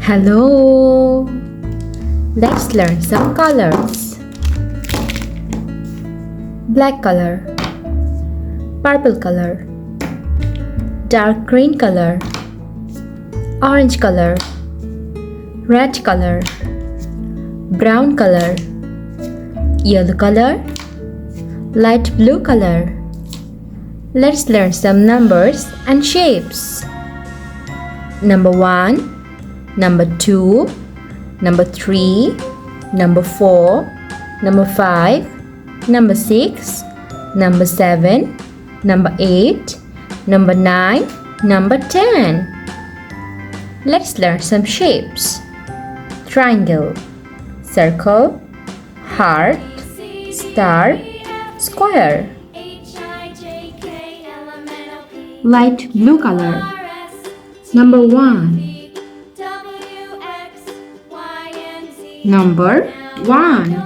Hello! Let's learn some colors. Black color, purple color, dark green color, orange color, red color, brown color, yellow color, light blue color. Let's learn some numbers and shapes. Number 1, number 2, number 3, number 4, number 5, number 6, number 7, number 8, number 9, number 10. Let's learn some shapes. Triangle, circle, heart, star, square. Light blue color. Number 1. Number 1.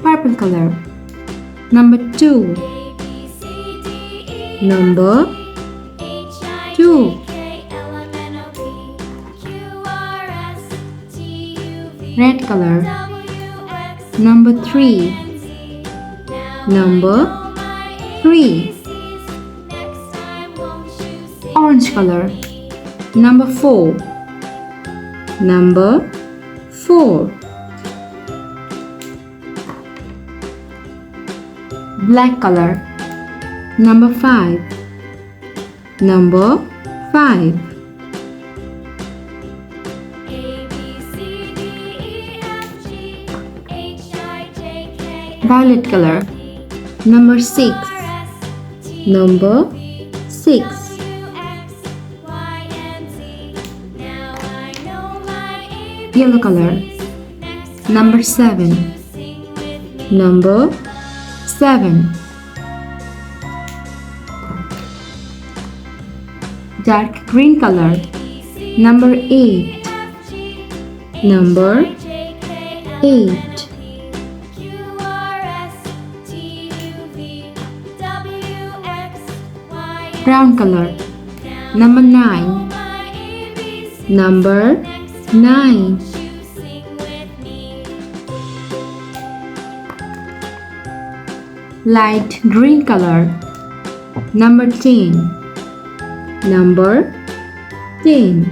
Purple color. Number 2. Number 2. Red color. Number 3. Number 3. Orange color. Number 4. Number 4. Black color. Number 5. Number 5. Violet color. Number 6. Number 6. Yellow color. Number 7. Number 7. Dark green color. Number 8. Number 8. Brown color. Number 9. Number 9. Light green color. Number 10. Number 10.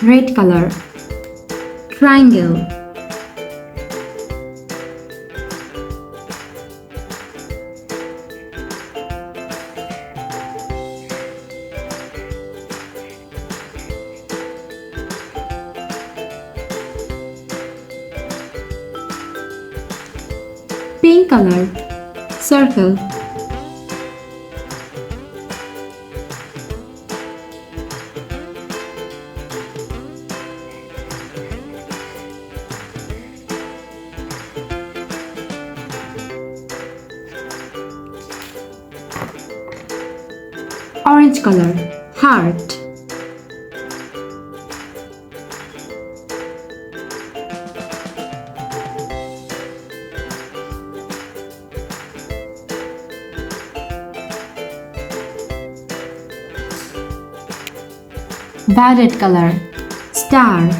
Red color. Triangle. Pink color. Circle. Orange color. Heart. Violet color. Star.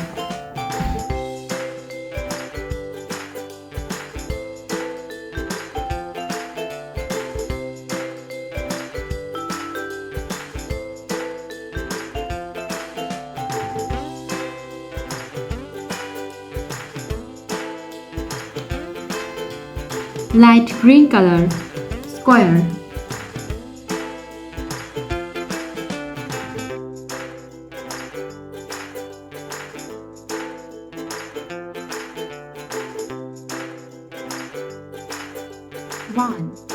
Light green color. Square. One.